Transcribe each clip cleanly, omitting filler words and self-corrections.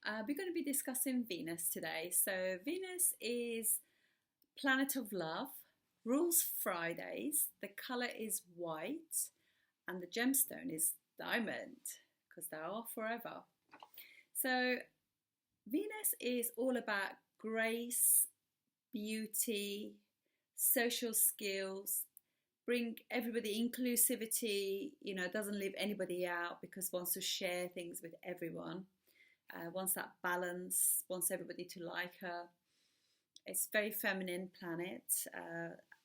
We're going to be discussing Venus today. So Venus is planet of love, rules Fridays, the color is white, and the gemstone is diamond because they are forever. So Venus is all about grace, beauty, social skills, bring everybody inclusivity, doesn't leave anybody out because wants to share things with everyone. Wants that balance, wants everybody to like her. It's very feminine planet.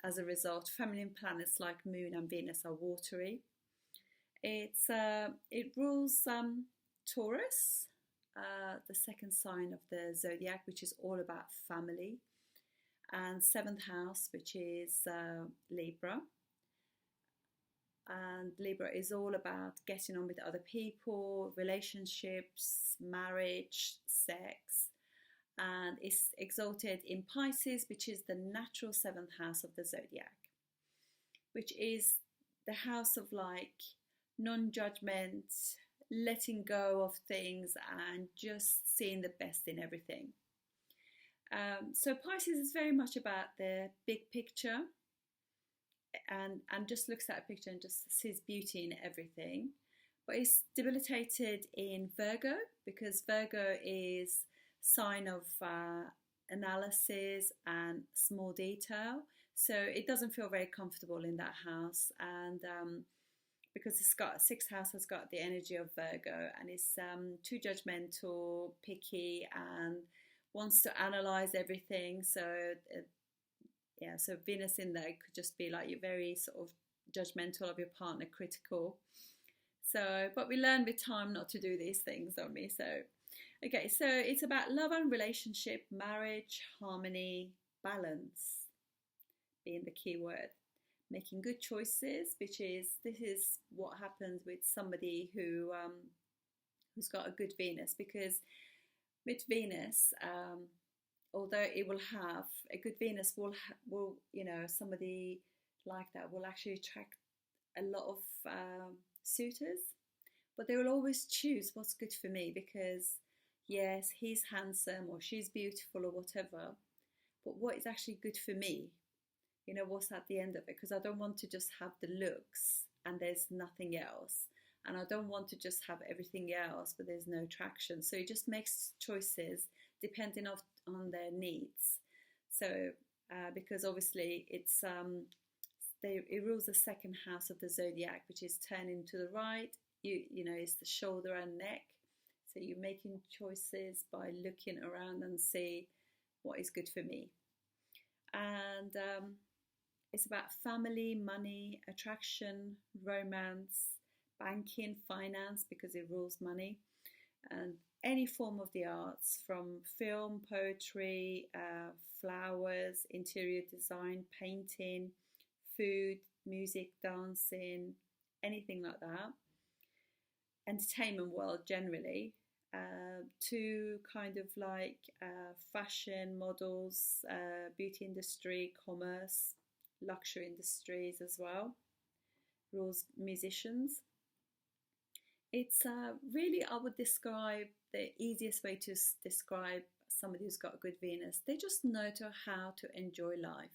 As a result, feminine planets like Moon and Venus are watery. It rules Taurus, the second sign of the zodiac, which is all about family, and seventh house, which is Libra. And Libra is all about getting on with other people, relationships, marriage, sex. And it's exalted in Pisces, which is the natural seventh house of the zodiac, which is the house of like non-judgment, letting go of things and just seeing the best in everything. So Pisces is very much about the big picture, and just looks at a picture and just sees beauty in everything. But it's debilitated in Virgo because Virgo is sign of analysis and small detail. So it doesn't feel very comfortable in that house. And because it's got sixth house has got the energy of Virgo, and it's too judgmental, picky, and wants to analyze everything. So so Venus in there could just be like you're very sort of judgmental of your partner, critical. So, but we learn with time not to do these things, don't we? So, okay, so it's about love and relationship, marriage, harmony, balance being the key word. Making good choices, this is what happens with somebody who's got a good Venus, because with Venus, although it will have a good Venus, will somebody like that will actually attract a lot of suitors, but they will always choose what's good for me, because yes, he's handsome or she's beautiful or whatever, but what is actually good for me? What's at the end of it? Because I don't want to just have the looks and there's nothing else, and I don't want to just have everything else but there's no attraction. So it just makes choices depending on their needs. So because obviously it rules the second house of the zodiac, which is turning to the right. It's the shoulder and neck. So you're making choices by looking around and see what is good for me. And it's about family, money, attraction, romance, banking, finance, because it rules money, and any form of the arts, from film, poetry, flowers, interior design, painting, food, music, dancing, anything like that. Entertainment world generally, to kind of like fashion, models, beauty industry, commerce, luxury industries as well. Rules musicians. It's really, I would describe the easiest way to describe somebody who's got a good Venus. They just know how to enjoy life.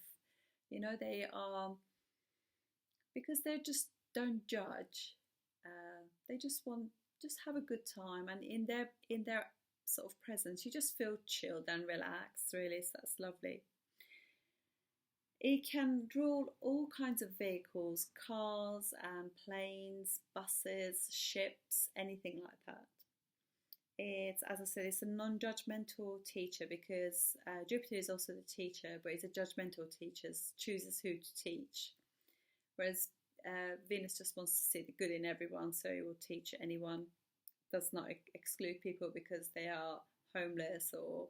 They are, because they just don't judge. They just have a good time, and in their sort of presence, you just feel chilled and relaxed. Really, so that's lovely. It can rule all kinds of vehicles, cars and planes, buses, ships, anything like that. As I said, it's a non-judgmental teacher, because Jupiter is also the teacher, but it's a judgmental teacher, chooses who to teach. Whereas Venus just wants to see the good in everyone, so it will teach anyone, does not exclude people because they are homeless or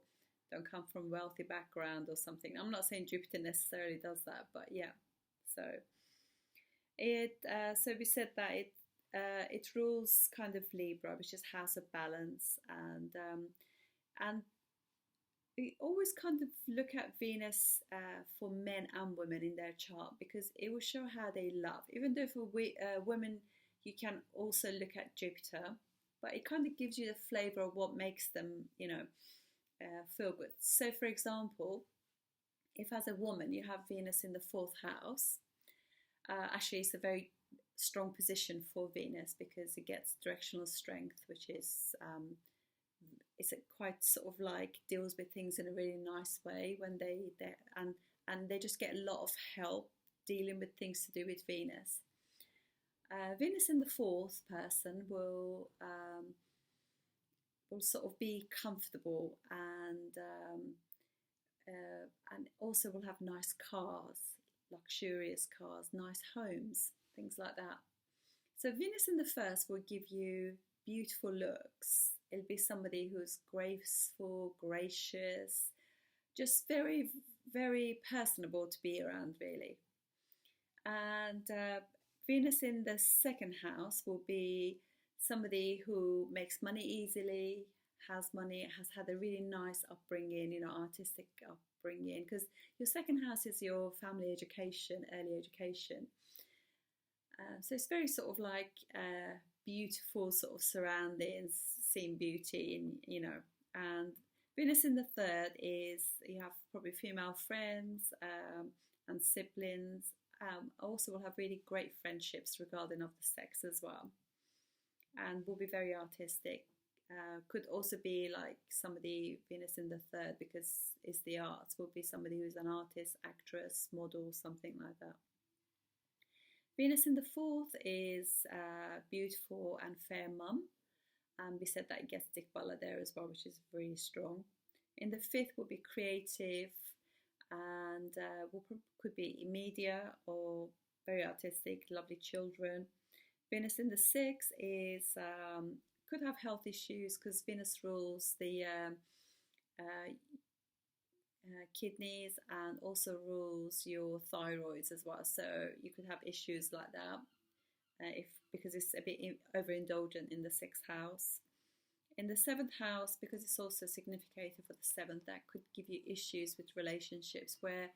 don't come from wealthy background or something. I'm not saying Jupiter necessarily does that, but yeah. So we said that it rules kind of Libra, which is house of balance, and we always kind of look at Venus for men and women in their chart, because it will show how they love. Even though for women you can also look at Jupiter, but it kind of gives you the flavour of what makes them, you know, feel good. So for example, if as a woman you have Venus in the 4th house, actually it's a very strong position for Venus because it gets directional strength, which is it's a quite sort of like deals with things in a really nice way when and they just get a lot of help dealing with things to do with Venus. Venus in the 4th person will sort of be comfortable and also will have nice cars, luxurious cars, nice homes, things like that. So Venus in the 1st will give you beautiful looks. It'll be somebody who's graceful, gracious, just very, very personable to be around, really. And Venus in the 2nd house will be somebody who makes money easily, has money, has had a really nice upbringing, you know, artistic upbringing, because your 2nd house is your family education, early education. So it's very sort of like beautiful sort of surroundings, seeing beauty, and you know. And Venus in the 3rd is you have probably female friends and siblings. Also will have really great friendships regarding of the sex as well, and will be very artistic. Could also be like somebody, Venus in the 3rd, because it's the arts, will be somebody who's an artist, actress, model, something like that. Venus in the 4th is beautiful and fair mum, and we said that it gets Dikbala there as well, which is really strong. In the 5th will be creative and could be in media or very artistic, lovely children. Venus in the 6th is could have health issues because Venus rules the kidneys and also rules your thyroids as well. So you could have issues like that because it's a bit overindulgent in the 6th house. In the 7th house, because it's also significator for the 7th, that could give you issues with relationships where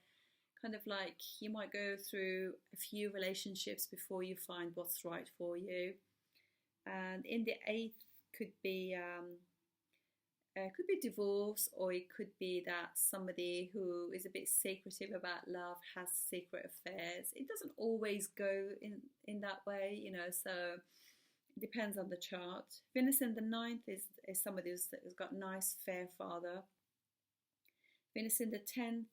kind of like you might go through a few relationships before you find what's right for you. And in the 8th could be divorce, or it could be that somebody who is a bit secretive about love has secret affairs. It doesn't always go in that way, you know, so it depends on the chart. Venus in the 9th is somebody who's got a nice fair father. Venus in the 10th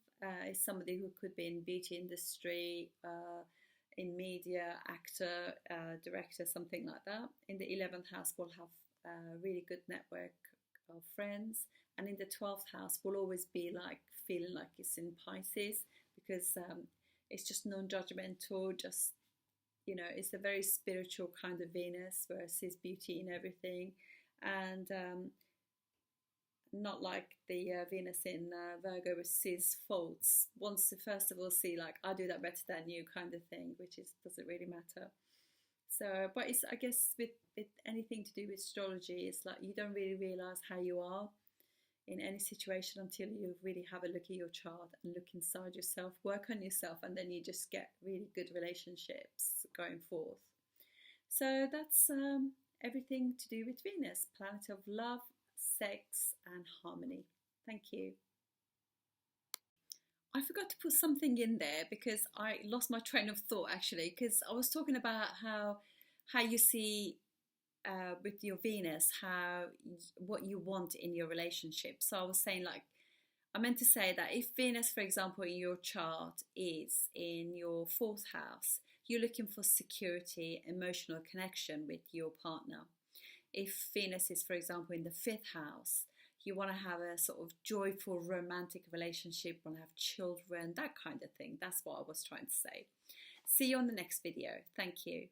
is somebody who could be in beauty industry, in media, actor, director, something like that. In the 11th house will have a really good network of friends, and in the 12th house will always be like feeling like it's in Pisces because it's just non-judgmental, just, you know, it's a very spiritual kind of Venus where it sees beauty in everything, and not like the Venus in Virgo which sees faults, wants to first of all see like I do that better than you kind of thing, which doesn't really matter. So, but it's, I guess with anything to do with astrology, it's like you don't really realise how you are in any situation until you really have a look at your chart and look inside yourself, work on yourself, and then you just get really good relationships going forth. So that's everything to do with Venus, planet of love, sex and harmony. Thank you. I forgot to put something in there because I lost my train of thought actually, because I was talking about how you see with your Venus, what you want in your relationship. So I was saying, like, I meant to say that if Venus, for example, in your chart is in your 4th house, you're looking for security, emotional connection with your partner. If Venus is, for example, in the 5th house, you want to have a sort of joyful romantic relationship, want to have children, that kind of thing. That's what I was trying to say. See you on the next video. Thank you.